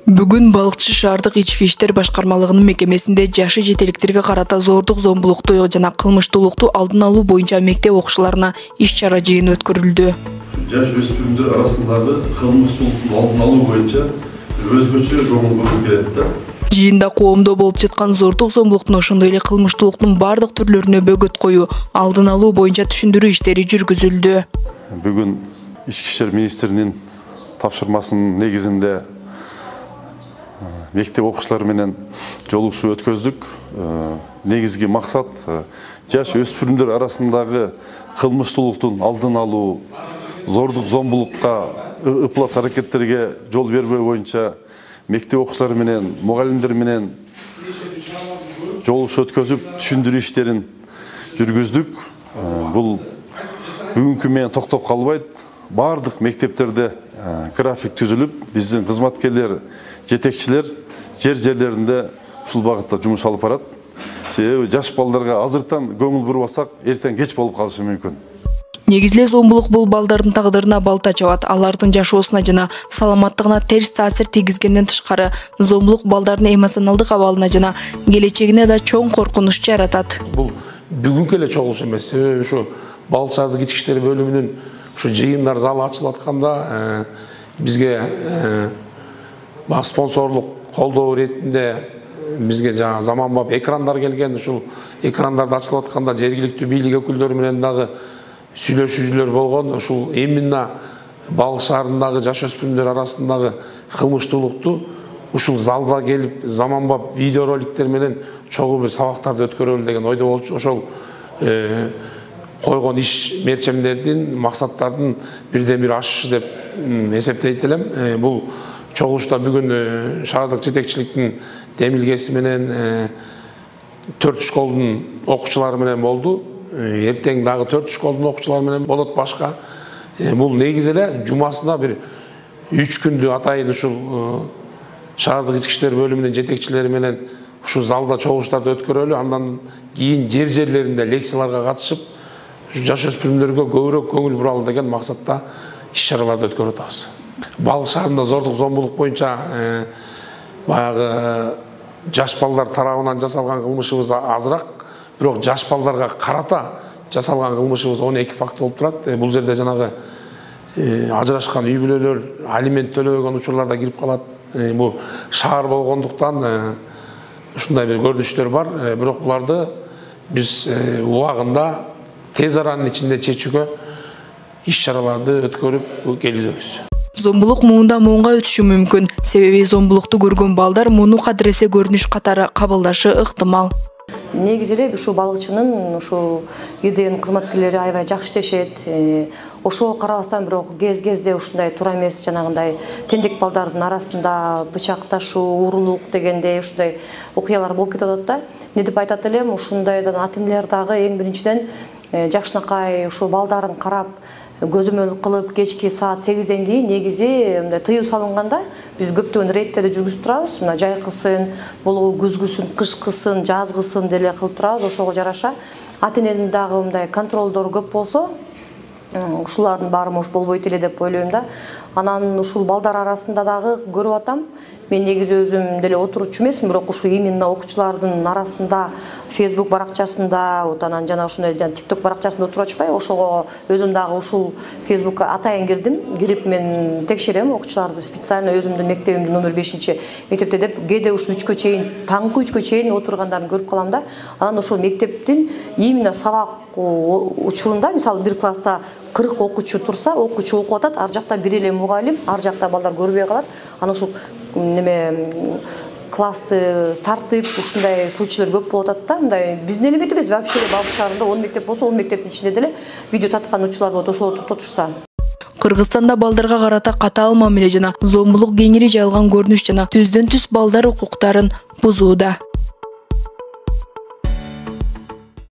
Бүгүн Балыкчы шаардык ички иштер башкармалыгынын мекемесинде жашы жетеликтерге карата зордук зомбулукту жана кылмыштуулукту алдын алуу боюнча мектеп окуучуларына иш-чара жыйыны өткөрүлдү. Жаш өспүрүмдөр арасындагы кылмыштуулуктун алдын алуу боюнча өзгөчө көңүл буруу келет да. Жыйында коомдо болуп жаткан зордук зомбулуктун ошондой эле кылмыштуулуктун бардык түрлөрүнө бөгөт коюу, алдын алуу боюнча түшүндүрүү иштери жүргүзүлдү. Бүгүн Ички иштер министринин тапшырмасынын негизинде мектеп окуучулары менен жолугушуу өткөздүк. Негизги максат жаш өспүрүмдөр арасындагы кылмыштуулуктун алдын алуу, зордук зомбулукка, ыплас аракеттерге жол бербөө боюнча мектеп окуучулары менен, мугалимдер менен жолугушуу өткөзүп, түшүндүрүү иштерин жүргүздүк. Бул бүгүнкү менен токтоп калбайт. Бардык мектептерде график түзүлүп, биздин кызматкерлер, жетекчилер жерлеринде ушул багытта жумуш алып барат. Себеби жаш балдарга азыртан көңүл бурбасак, эртең кеч болуп калышы мүмкүн. Негизинде зомбулук бул балдардын тагдырына балта чабат, алардын жашоосуна жана саламаттыгына терс таасир тийгизгенден тышкары, зомбулук балдардын эмоционалдык абалына жана келечегине да чоң коркунуч жаратат. Бул бүгүнкү эле чогулуш эмес, себеби ушу Балыкчы шаардык ички иштер бөлүмүнүн ушу жыйындар залы ачылып атканда бизге спонсорлук колдоо иретинде бизге жаңа заманбап экрандар келген. Ушул экрандарды ачылып атканда жергиликтүү бийлик өкүлдөрү менен дагы сүйлөшүүлөр болгон. Ушул именно Балыкчы шаарындагы жаш өспүрүмдөр арасындагы кылмыштуулукту ушул залда келип заманбап видеороликтер менен чогуу бир сабактарды өткөрөлү деген ойдо болчу. Ошол койгон иш мерчемдердин, максаттардын бирден бир ашышы деп эсептейт элем. Бул чогулушта бүгүн шаардык жетекчиликтин демилгеси менен 4 школдун окуучулары менен болду. Эртең дагы 4 школдун окуучулары менен болот башка. Бул негизи эле жумасына бир 3 күндү атайын ушул шаардык ички иштер бөлүмүнүн жетекчилери менен ушул залда чогулуштарды өткөрөлү. Андан кийин жерлеринде лекцияларга катышып, жаш өспүрүмдөргө көбүрөөк көңүл буралы деген максатта иш-чараларды өткөрүп атабыз. Балыкчы шаарында зордук зомбулук боюнча баягы жаш балдар тарабынан жасалган кылмышыбыз азыраак, бирок жаш балдарга карата жасалган кылмышыбыз 12 факт болуп турат. Бул жерде жанагы ажырашкан үй бүлөлөр, алимент төлөбөгөн учурлар да кирип калат. Бул шаар болгондуктан ушундай бир көрүнүштөр бар. Бирок буларды биз убагында тез аранын ичинде чечүүгө иш-чараларды өткөрүп келүүдөбүз. Зомбулук муунда муунга өтүшү мүмкүн. Себеби зомбулукту көргөн балдар муну кадыресе көрүнүш катары кабылдашы ыктымал. Негизи эле ушу балыкчынын ушу ИДН кызматкерлери аябай жакшы иштешет. Ошого карабастан бирок кез-кезде ушундай туура эмес жанагындай тендек балдардын арасында бычакташуу, урулук дегендей ушундай окуялар болуп кетип атат да. Эмне деп айтат элем, ушундайдан ата-энелер дагы эң биринчиден жакшынакай ушул балдарын карап көзөмөл кылып кечки саат 8ден кийин негизи мындай тыюу салынганда биз көптөгөн рейдтерди жүргүзүп турабыз. Мына жайкысын, болобу күзгүсүн, кышкысын, жазгысын деле кылып турабыз. Ошого жараша ата-эненин дагы мындай контролдору көп болсо, ушулардын баары мош болбойт эле деп ойлойм да. Анан ушул балдар арасында дагы көрүп атам. Мен негизи өзүм деле отурчу эмесмин, бирок ушу именно окуучулардын арасында Facebook баракчасында, анан жана ушундай TikTok баракчасында отуруп атышпайбы, ошого өзүм дагы ушул Facebookка атайын кирдим. Кирип мен текшерем окуучуларды специально өзүмдүн мектебимдин номер 5-мектепте деп кээде ушу 3кө чейин, таңкы 3кө чейин отургандарын көрүп калам да. Анан ошол мектептин именно сабак учурунда, мисалы бир класста 40 окуучу турса, окуучу окуп атат, ар жакта бир эле мугалим, ар жакта балдар көрбөй калат. Анан ушул классты тартып, ушундай случайлар көп болуп атат да. Мындай биздин эле мектеп эмес, вообще Балыкчы шаарында 10 мектеп болсо, 10 мектептин ичинде деле видео тарткан учурлар болот, ошолорду токтотушса. Кыргызстанда балдарга карата катаал мамиле жана зомбулук кеңири жайылган көрүнүш жана түздөн түз балдар укуктарын бузууда.